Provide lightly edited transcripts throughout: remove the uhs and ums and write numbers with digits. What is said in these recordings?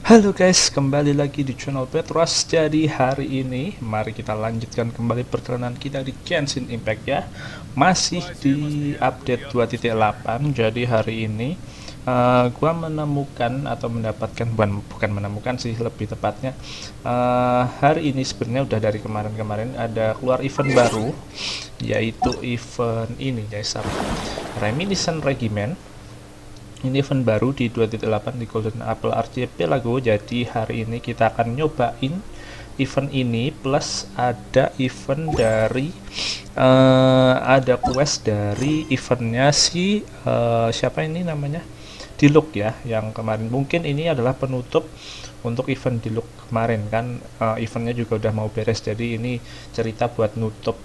Halo guys, kembali lagi di channel BadRush. Jadi hari ini mari kita lanjutkan kembali perjalanan kita di Genshin Impact ya. Masih di update 2.8. Jadi hari ini gua menemukan atau mendapatkan, bukan menemukan sih, lebih tepatnya hari ini sebenarnya udah dari kemarin-kemarin ada keluar event baru, yaitu event ini guys, Reminiscent Regiment. Ini event baru di 2.8 di Golden Apple Archipelago. Jadi hari ini kita akan nyobain event ini, plus ada event dari ada quest dari eventnya si siapa ini namanya, Diluc ya, yang kemarin. Mungkin ini adalah penutup untuk event Diluc kemarin kan. Eventnya juga udah mau beres, jadi ini cerita buat nutup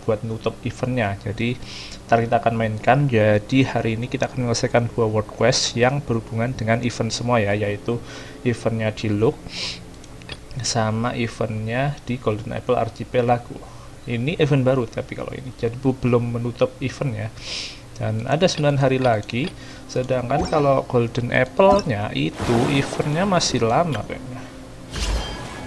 buat nutup eventnya. Jadi ntar kita akan mainkan. Jadi hari ini kita akan menyelesaikan 2 world quest yang berhubungan dengan event semua ya, yaitu eventnya Diluc sama eventnya di Golden Apple Archipelago. Ini event baru tapi kalau ini jadi belum menutup event ya, dan ada 9 hari lagi. Sedangkan kalau Golden Apple-nya itu eventnya masih lama kayaknya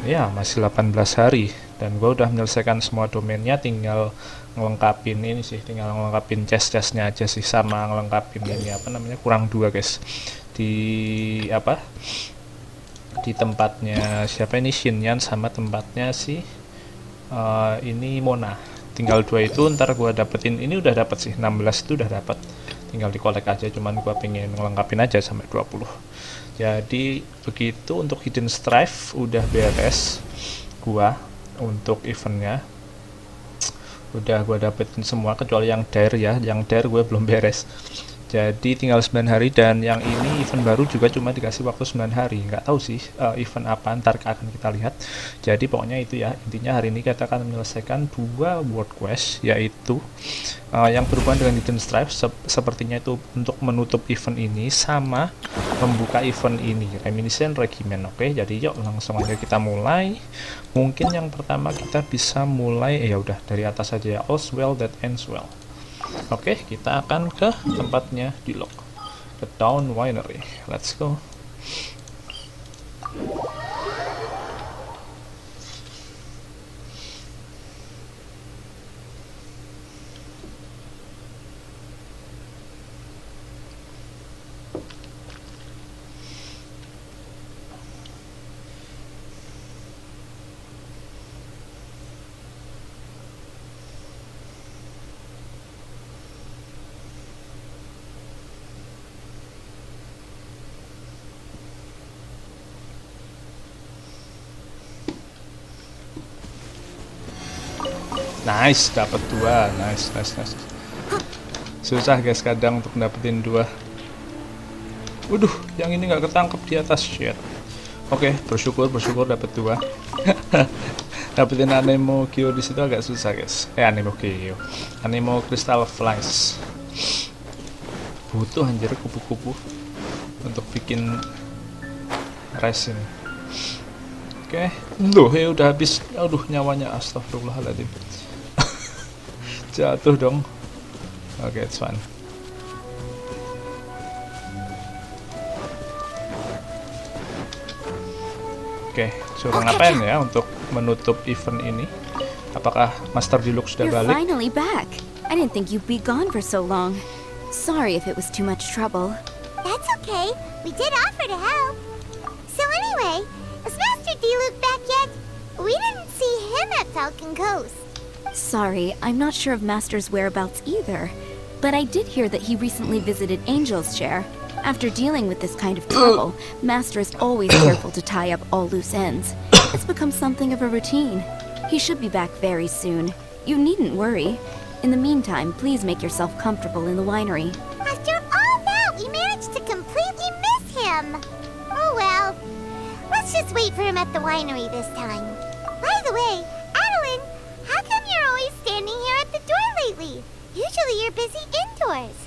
ya, masih 18 hari. Dan gue udah menyelesaikan semua domainnya, tinggal ngelengkapin ini sih, tinggal ngelengkapin chest-chestnya aja sih, sama ngelengkapin ini kurang 2 guys, di di tempatnya siapa ini, Xinyan, sama tempatnya si ini Mona. Tinggal 2 itu ntar gua dapetin. Ini udah dapet sih, 16 itu udah dapet, tinggal di collect aja, cuman gua pengen ngelengkapin aja sampai 20. Jadi begitu. Untuk hidden strife udah beres gua, untuk eventnya udah gua dapetin semua kecuali yang dare ya, yang dare gue belum beres. Jadi tinggal 9 hari, dan yang ini event baru juga cuma dikasih waktu 9 hari. Nggak tahu sih event apa, ntar akan kita lihat. Jadi pokoknya itu ya, intinya hari ini kita akan menyelesaikan 2 world quest, yaitu yang berhubungan dengan hidden strife, sepertinya itu untuk menutup event ini sama membuka event ini, Reminiscent Regiment. Oke, jadi yuk langsung aja kita mulai. Mungkin yang pertama kita bisa mulai ya udah dari atas aja ya, All's Well That Ends Well. Oke, kita akan ke tempatnya Diluc, ke Town Winery. Let's go. Nice, dapat 2. Nice. Susah guys kadang untuk dapetin 2. Waduh, yang ini nggak ketangkep di atas, shit. Oke, bersyukur dapat 2. Dapetin Anemo Geo di situ agak susah guys. Anemo Geo, Anemo Crystal Flies. Butuh anjir kupu-kupu untuk bikin resin. Oke, loh ya udah habis. Aduh, nyawanya, astagfirullahaladzim. Jatuh dong. Oke, it's fine. Oke, suruh ngapain ya untuk menutup event ini? Apakah Master Diluc sudah balik? You're finally back. I didn't think you'd be gone for so long. Sorry if it was too much trouble. That's okay. We did offer to help. So anyway, is Master Diluc back yet? We didn't see him at Falcon Coast. Sorry, I'm not sure of Master's whereabouts either. But I did hear that he recently visited Angel's Share. After dealing with this kind of trouble, Master is always careful to tie up all loose ends. It's become something of a routine. He should be back very soon. You needn't worry. In the meantime, please make yourself comfortable in the winery. After all that, we managed to completely miss him. Oh well. Let's just wait for him at the winery this time. By the way, Adeline, how come you're always standing here at the door lately? Usually you're busy indoors.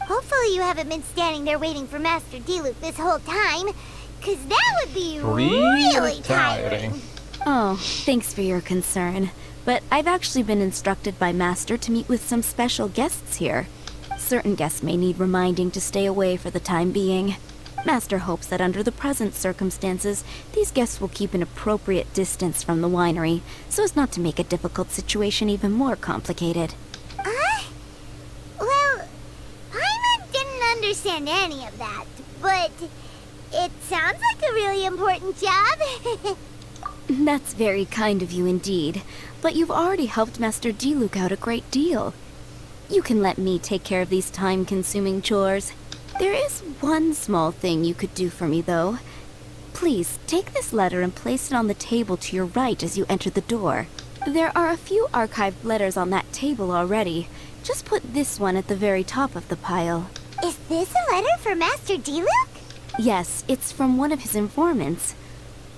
Hopefully you haven't been standing there waiting for Master Diluc this whole time, because that would be really tiring. Oh, thanks for your concern. But I've actually been instructed by Master to meet with some special guests here. Certain guests may need reminding to stay away for the time being. Master hopes that under the present circumstances, these guests will keep an appropriate distance from the winery, so as not to make a difficult situation even more complicated. Well, Paimon didn't understand any of that, but it sounds like a really important job. That's very kind of you indeed, but you've already helped Master Diluc out a great deal. You can let me take care of these time-consuming chores. There is one small thing you could do for me, though. Please, take this letter and place it on the table to your right as you enter the door. There are a few archived letters on that table already. Just put this one at the very top of the pile. Is this a letter for Master Diluc? Yes, it's from one of his informants.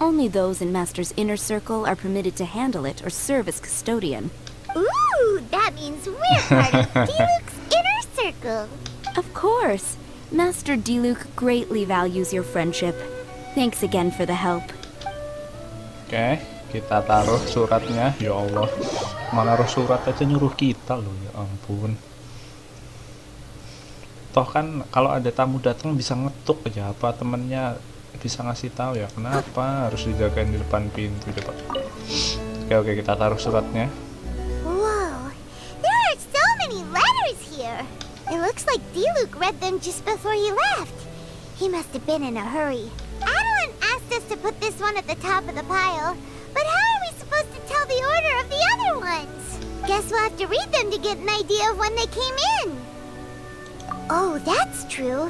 Only those in Master's inner circle are permitted to handle it or serve as custodian. Ooh, that means we're part of Diluc's inner circle. Of course. Master Diluc greatly values your friendship. Thanks again for the help. Oke, kita taruh suratnya. Ya Allah, mana naruh surat aja nyuruh kita loh, ya ampun. Toh kan kalau ada tamu datang bisa ngetuk aja, apa temennya bisa ngasih tahu ya, kenapa harus dijagain di depan pintu coba. Oke, kita taruh suratnya. Whoa, there are so many letters here. It looks like Diluc read them just before he left. He must have been in a hurry. Adeline asked us to put this one at the top of the pile, but how are we supposed to tell the order of the other ones? Guess we'll have to read them to get an idea of when they came in. Oh, that's true.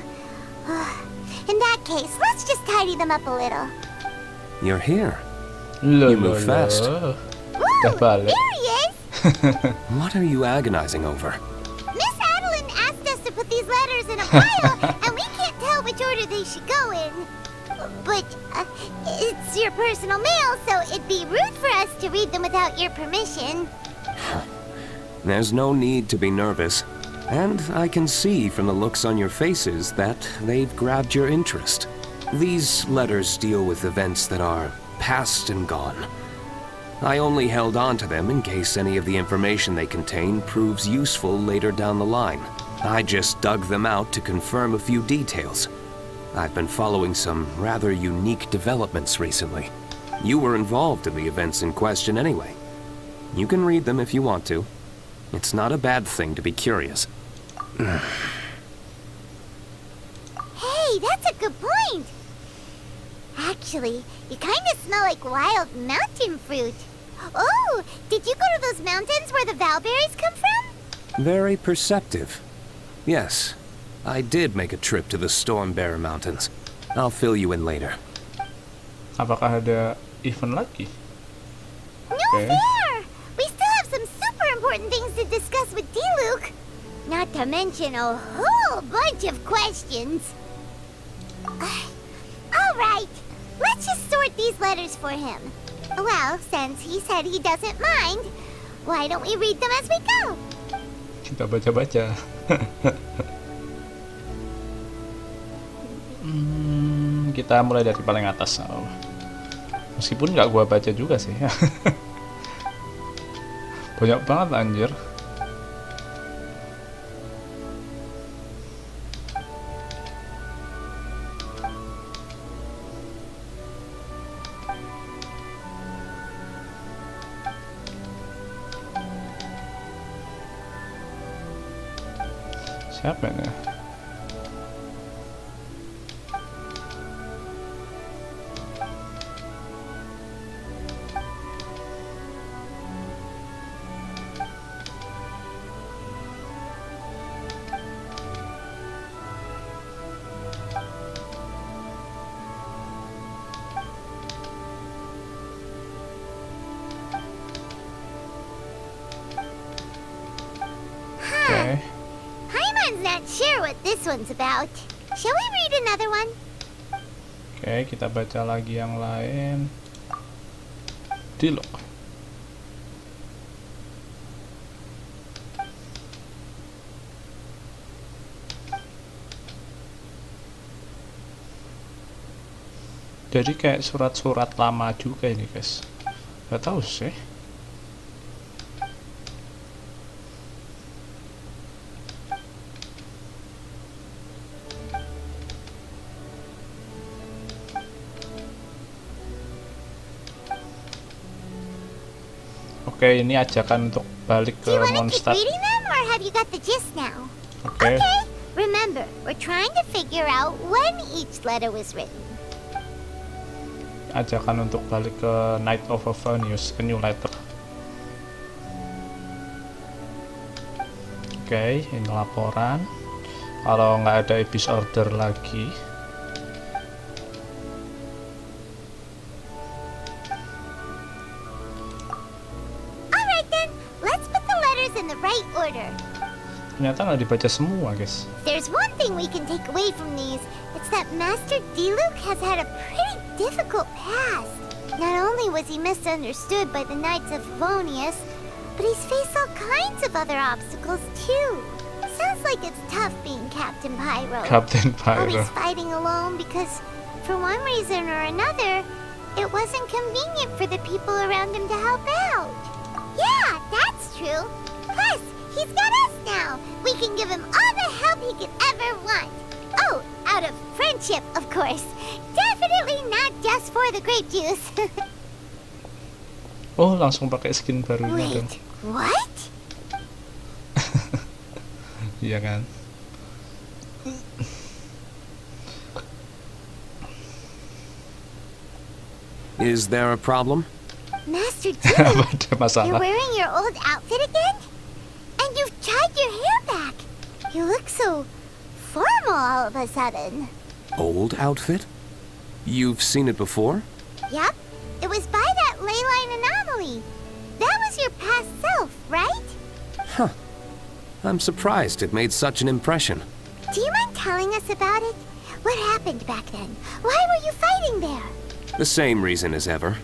In that case, let's just tidy them up a little. You're here. You move fast. Woo! There he is! What are you agonizing over? Miss Adeline asked us to put these letters in a pile, and we can't tell which order they should go in. But it's your personal mail, so it'd be rude for us to read them without your permission. There's no need to be nervous. And I can see from the looks on your faces that they've grabbed your interest. These letters deal with events that are past and gone. I only held on to them in case any of the information they contain proves useful later down the line. I just dug them out to confirm a few details. I've been following some rather unique developments recently. You were involved in the events in question anyway. You can read them if you want to. It's not a bad thing to be curious. Hey, that's a good point. Actually, you kind of smell like wild mountain fruit. Oh, did you go to those mountains where the Valberries come from? Very perceptive. Yes, I did make a trip to the Stormbearer Mountains. I'll fill you in later. Apakah ada event lagi? No fair! We still have some super important things to discuss with Diluc. Not to mention a whole bunch of questions. Alright, let's just sort these letters for him. Well, since he said he doesn't mind, why don't we read them as we go? Kita baca-baca. Kita mulai dari paling atas. Meskipun nggak gua baca juga sih. Banyak banget anjir. Siapa ini? Okay. Paimon's not sure what this one's about. Shall we read another one? Oke, kita baca lagi yang lain. Diluc. Jadi kayak surat-surat lama juga ini, guys. Gak tahu sih. Oke, ini ajakan untuk balik Do ke you want to keep Mondstadt. reading them, or have you got the gist now? Oke. Okay, remember, we're trying to figure out when each letter was written. Ajakan untuk balik ke Night of Avenius, ke New Letter. Oke, ini laporan. Kalau nggak ada Abyss Order lagi. Alright then, let's put the letters in the right order. Ternyata nggak dibaca semua, guys. There's one thing we can take away from these. It's that Master Diluc has had a pretty difficult past. Not only was he misunderstood by the Knights of Favonius, but he's faced all kinds of other obstacles too. Sounds like it's tough being Captain Pyro. Captain Pyro. Always fighting alone because, for one reason or another, it wasn't convenient for the people around him to help out. Yeah, that's true. Plus, he's got us now. We can give him all the help he could ever want. Oh, out of friendship, of course. Definitely not just for the grape juice. Oh, langsung pakai skin barunya dong. Wait, what? Iya kan? Is there a problem? Master Diluc, Ada you're masalah. wearing your old outfit again? And you've tied your hair back. You look so formal all of a sudden. Old outfit? You've seen it before? Yep, it was by that ley line anomaly. That was your past self, right? Huh. I'm surprised it made such an impression. Do you mind telling us about it? What happened back then? Why were you fighting there? The same reason as ever.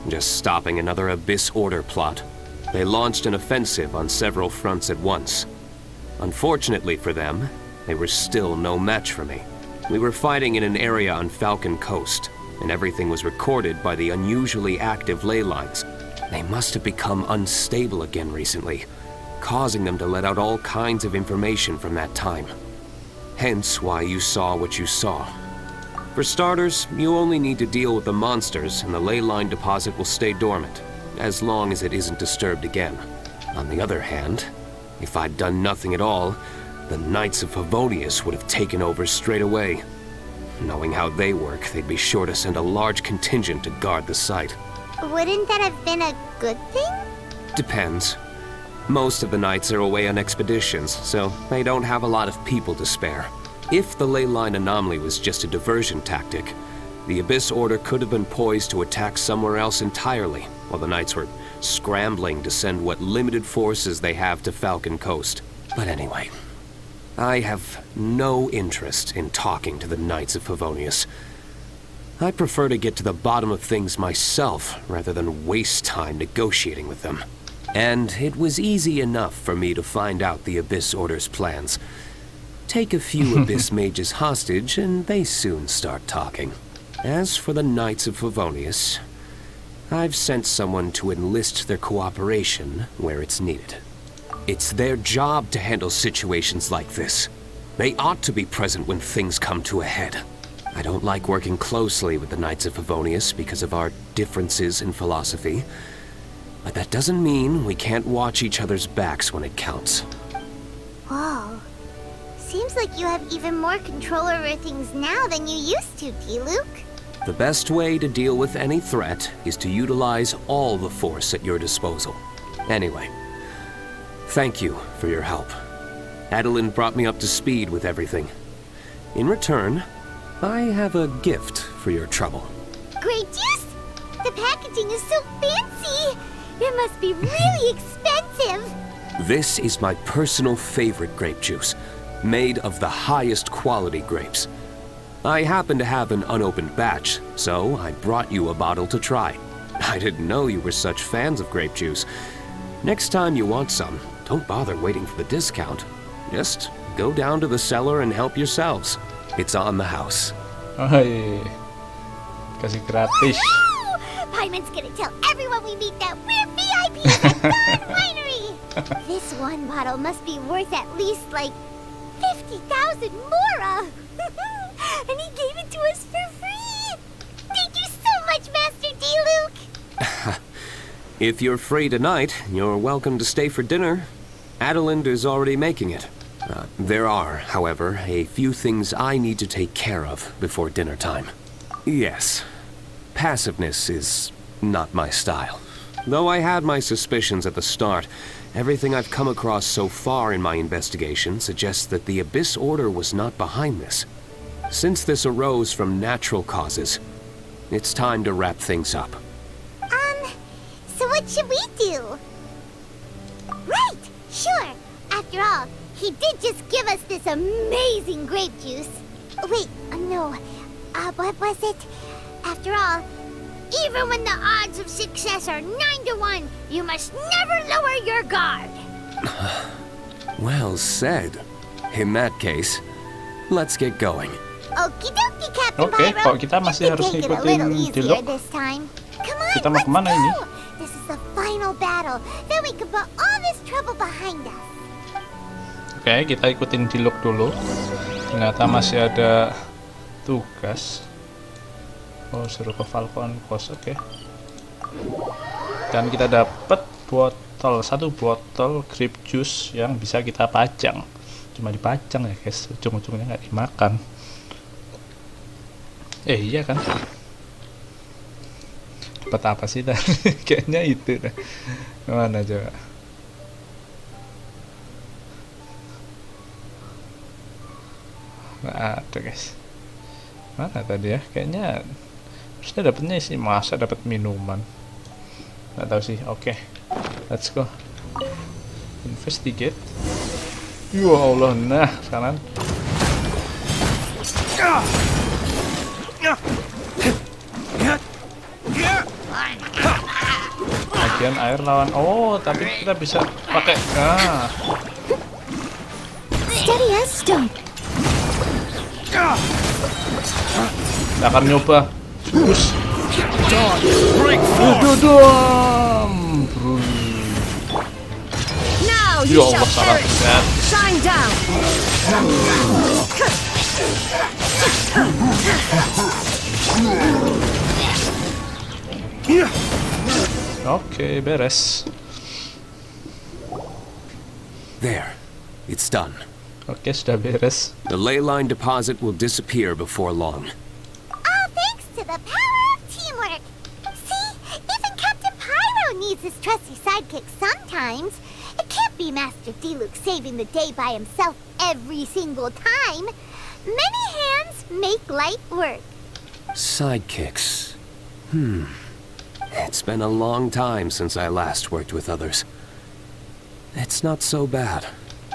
Just stopping another Abyss Order plot. They launched an offensive on several fronts at once. Unfortunately for them, they were still no match for me. We were fighting in an area on Falcon Coast, and everything was recorded by the unusually active ley lines. They must have become unstable again recently, causing them to let out all kinds of information from that time. Hence why you saw what you saw. For starters, you only need to deal with the monsters and the ley line deposit will stay dormant, as long as it isn't disturbed again. On the other hand, if I'd done nothing at all, the Knights of Favonius would have taken over straight away. Knowing how they work, they'd be sure to send a large contingent to guard the site. Wouldn't that have been a good thing? Depends. Most of the Knights are away on expeditions, so they don't have a lot of people to spare. If the ley line anomaly was just a diversion tactic, the Abyss Order could have been poised to attack somewhere else entirely, while the Knights were scrambling to send what limited forces they have to Falcon Coast. But anyway, I have no interest in talking to the Knights of Favonius. I prefer to get to the bottom of things myself, rather than waste time negotiating with them. And it was easy enough for me to find out the Abyss Order's plans. Take a few Abyss mages hostage, and they soon start talking. As for the Knights of Favonius, I've sent someone to enlist their cooperation where it's needed. It's their job to handle situations like this. They ought to be present when things come to a head. I don't like working closely with the Knights of Favonius because of our differences in philosophy, but that doesn't mean we can't watch each other's backs when it counts. Whoa. Seems like you have even more control over things now than you used to, Diluc. The best way to deal with any threat is to utilize all the force at your disposal. Anyway, thank you for your help. Adeline brought me up to speed with everything. In return, I have a gift for your trouble. Grape juice? The packaging is so fancy! It must be really expensive! This is my personal favorite grape juice, made of the highest quality grapes. I happen to have an unopened batch, so I brought you a bottle to try. I didn't know you were such fans of grape juice. Next time you want some, don't bother waiting for the discount. Just go down to the cellar and help yourselves. It's on the house. Hai. Kasih gratis. Woo! Paimon's gonna tell everyone we meet that we're VIPs at God Winery! This one bottle must be worth at least, like, 50,000 mora! And he gave it to us for free! Thank you so much, Master Diluc! If you're free tonight, you're welcome to stay for dinner. Adeline is already making it. There are, however, a few things I need to take care of before dinner time. Yes, passiveness is not my style. Though I had my suspicions at the start, everything I've come across so far in my investigation suggests that the Abyss Order was not behind this. Since this arose from natural causes, it's time to wrap things up. So what should we do? Right, sure. After all, he did just give us this amazing grape juice. Wait, no. What was it? After all, even when the odds of success are 9 to 1, you must never lower your guard. Well said. In that case, let's get going. Okie dokie, Captain Oke, Pyro. kok kita masih harus You can take it a ngikutin little easier Diluc. this time. Come on, Kita mau let's kemana go. ini? This is the final battle. Then we can put all this trouble behind us. Oke, kita ikutin Diluc dulu. Ternyata masih ada tugas. Oh, suruh ke Falcon Coast, oke. Dan kita dapat satu botol grape juice yang bisa kita pajang. Cuma dipajang ya guys, ujung-ujungnya nggak dimakan. Iya kan? Dapat apa sih tadi? Kayaknya itu dah. Mana coba? Nggak ada guys. Mana tadi ya? Kayaknya harusnya dapatnya sih, masa dapat minuman. Nggak tahu sih. Oke, let's go. Investigate. Ya Allah, nah sekarang. Bagian air lawan. Oh, tapi kita bisa pakai. Steady as stone. Kita akan nyoba. Terus. Now Ya you Allah, shall salah perish. pencet. Shine down. Oke, beres. There. It's done. Oke, sudah beres. The ley line deposit will disappear before long. All thanks to the power of teamwork. See, even Captain Pyro needs his trusty sidekick sometimes. It can't be Master Diluc saving the day by himself every single time. Many hands make light work. Sidekicks. It's been a long time since I last worked with others. It's not so bad.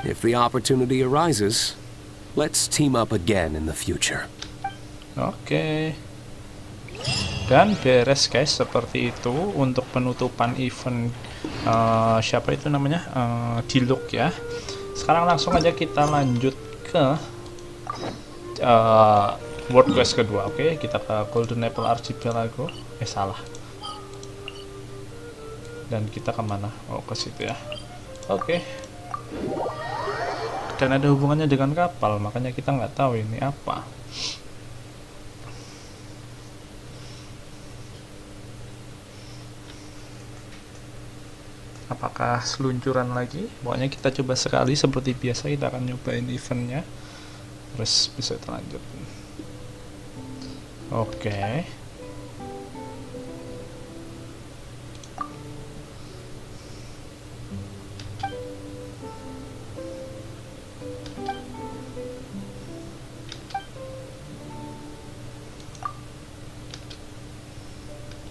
If the opportunity arises, let's team up again in the future. Oke. Dan beres guys, seperti itu untuk penutupan event siapa itu namanya? Diluc ya. Sekarang langsung aja kita lanjut ke World Quest kedua. Oke, kita ke Golden Apple Archipelago. Salah. Dan kita kemana? Oh, ke situ ya. Oke. Dan ada hubungannya dengan kapal, makanya kita nggak tahu ini apa. Apakah seluncuran lagi? Pokoknya kita coba sekali, seperti biasa kita akan nyobain eventnya. Terus bisa lanjut. Oke.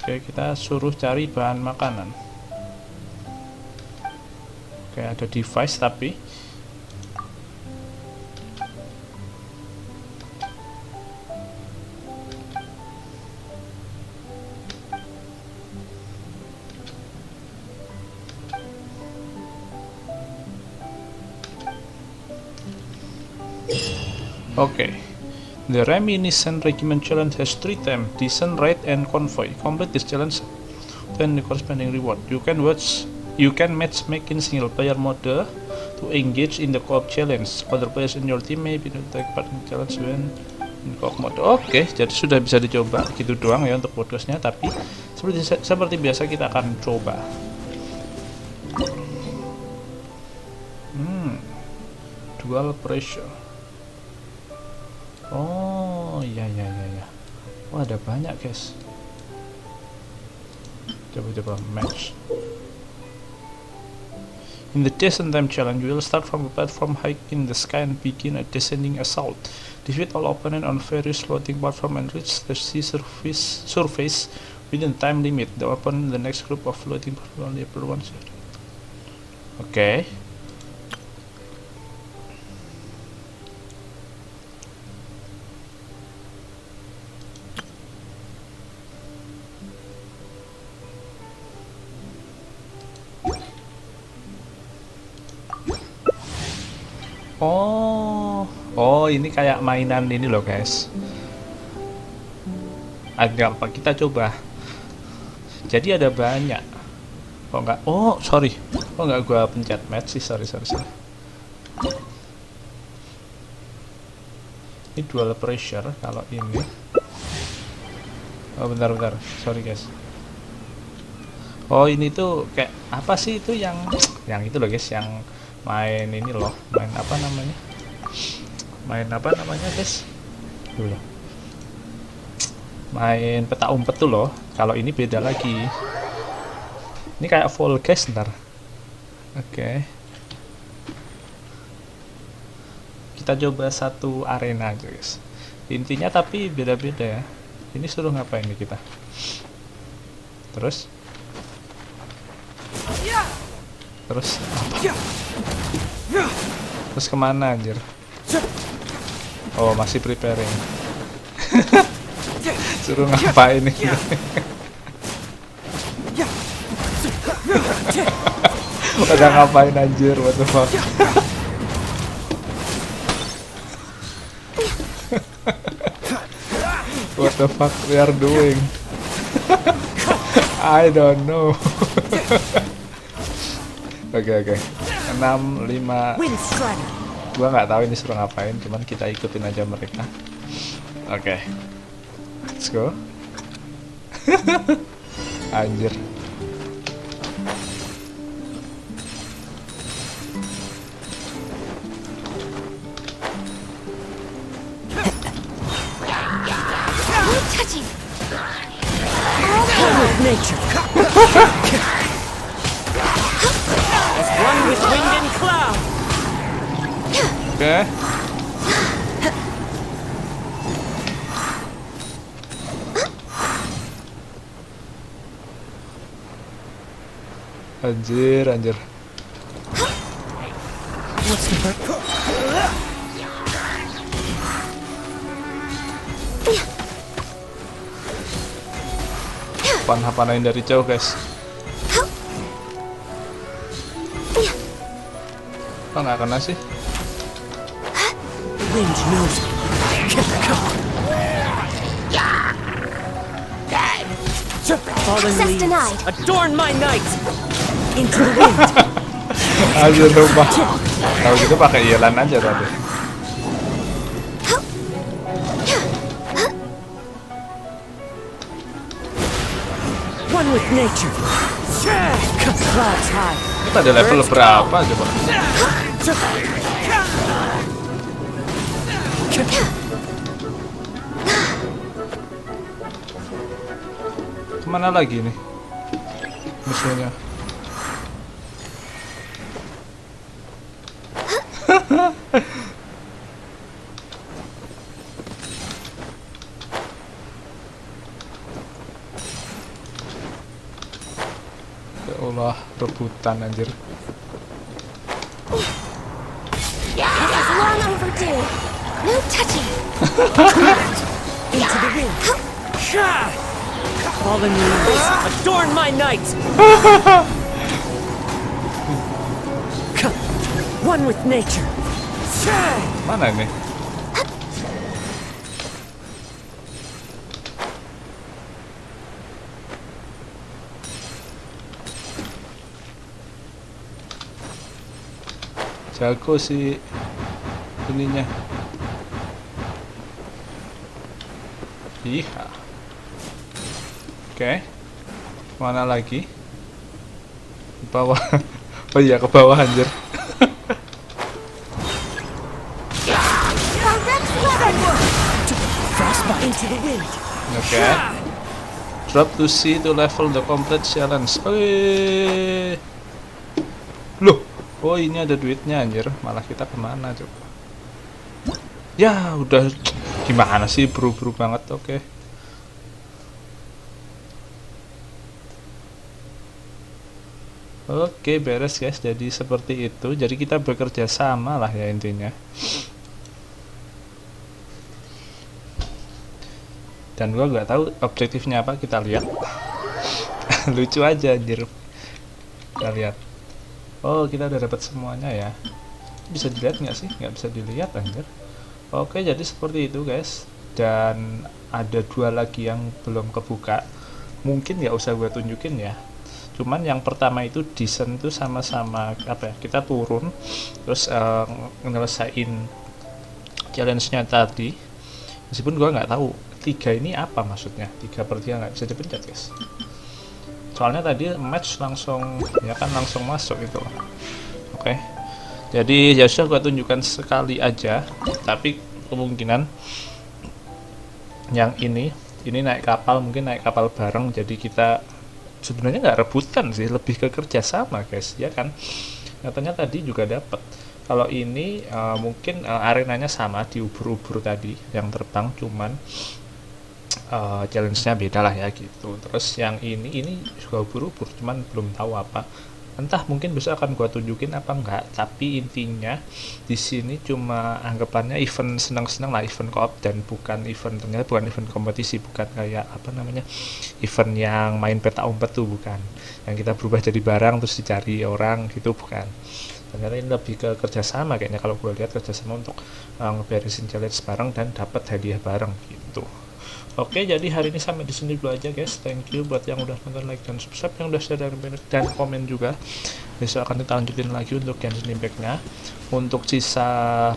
Oke, kita suruh cari bahan makanan. Oke, ada device tapi oke. The Reminiscent Regiment Challenge has 3 times: Descent, Raid, and Convoy. Complete this challenge, then the corresponding reward. You can matchmake in single player mode to engage in the co-op challenge. Other players in your team may be take part in the challenge when in co-op mode. Oke, jadi sudah bisa dicoba gitu doang ya untuk podcastnya. Tapi Seperti biasa kita akan coba. Dual pressure. Oh iya. Oh ada banyak guys. Coba match. In the descent time challenge, we will start from a platform high in the sky and begin a descending assault. Defeat all opponents on various floating platform and reach the sea surface within time limit. The opponent in the next group of floating platform only per one. Okay. Oh ini kayak mainan ini loh guys. Ada apa? Kita coba. Jadi ada banyak. Oh enggak? Oh sorry. Oh enggak, gua pencet match sih. Sorry. Ini dual pressure kalau ini. Oh bentar. Sorry guys. Oh ini tuh kayak apa sih itu yang itu loh guys, yang main ini loh, main apa namanya guys, dulu main peta umpet tuh loh. Kalau ini beda lagi, ini kayak full guys ntar. Oke. Kita coba satu arena aja guys, intinya tapi beda-beda ya. Ini suruh ngapain nih kita? Terus apa? Terus kemana anjir? Oh masih preparing. Suruh ngapain nih? Udah ngapain anjir? What the fuck? What the fuck we are doing? I don't know. Oke. 6, 5. Gua nggak tahu ini suruh ngapain, cuman kita ikutin aja mereka. Oke. Let's go. Anjir. Nature. As one with wind and cloud. Oke. Anjir. What's the bird? Panah-panahin dari jauh guys. Kok nggak kena sih? Wind knows me. Fallen leaves, denied. adorn my night. Into the wind. Anjir lupa. Kalau gitu pakai Yelan aja tadi. One with nature. Clouds high. Kita ada level berapa coba? Kemana lagi nih musuhnya? Ya Allah, rebutan anjir. It's long overdue. No touching. Into the wind. Fallen leaves, adorn my night. One with nature. Mana ini? Jago sih ininya. Iya. Oke. Mana lagi? Di bawah. Oh iya, ke bawah anjir. Into the wind. Oke. Drop to sea to level the complete challenge. Loh, oh ini ada duitnya anjir. Malah kita kemana coba? Ya udah, gimana sih, buru-buru banget. Oke. Oke, beres guys. Jadi seperti itu. Jadi kita bekerja sama lah ya intinya. Dan gua nggak tahu objektifnya apa, kita lihat. Lucu aja anjir. Kita lihat. Oh, kita udah dapat semuanya ya. Bisa dilihat nggak sih? Nggak bisa dilihat anjir. Oke, jadi seperti itu guys. Dan ada 2 lagi yang belum kebuka. Mungkin nggak usah gua tunjukin ya. Cuman yang pertama itu desain itu sama-sama apa ya? Kita turun terus nyelesain challenge-nya tadi. Meskipun gua nggak tahu 3 ini apa maksudnya, 3/3 nggak bisa dipencet guys. Soalnya tadi match langsung ya kan, langsung masuk gitu loh. Oke, jadi ya sudah gua tunjukkan sekali aja, tapi kemungkinan yang ini naik kapal, mungkin naik kapal bareng. Jadi kita sebenarnya nggak rebutan sih, lebih ke kerjasama guys ya kan. Katanya tadi juga dapat. Kalau ini mungkin arenanya sama di ubur-ubur tadi yang terbang, cuman challenge-nya beda lah ya gitu. Terus yang ini juga ubur-ubur, cuman belum tahu apa. Entah mungkin besok akan gua tunjukin apa enggak. Tapi intinya di sini cuma anggapannya event senang-senang lah, event co-op, dan bukan event, ternyata bukan event kompetisi, bukan kayak apa namanya, event yang main peta umpet tuh, bukan. Yang kita berubah jadi barang terus dicari orang gitu, bukan. Ternyata ini lebih ke kerjasama kayaknya, kalau gue lihat kerjasama untuk ngeberesin challenge bareng dan dapat hadiah bareng gitu. Oke, jadi hari ini sampai di sini dulu aja guys. Thank you buat yang udah nonton, like dan subscribe, yang udah share dan komen juga. Besok akan kita lanjutin lagi untuk Genshin Impact-nya. Untuk sisa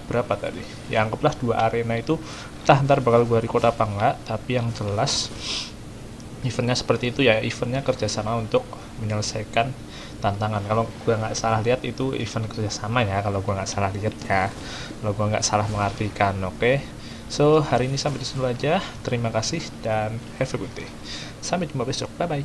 berapa tadi? Ya anggaplah 2 arena itu, entah ntar bakal gue record apa enggak, tapi yang jelas eventnya seperti itu ya. Eventnya kerjasama untuk menyelesaikan tantangan. Kalau gue nggak salah lihat itu event kerjasama ya, kalau gue nggak salah lihat ya, kalau gue nggak salah mengartikan. Oke, so hari ini sampai di sini aja. Terima kasih dan have a good day. Sampai jumpa besok. Bye bye.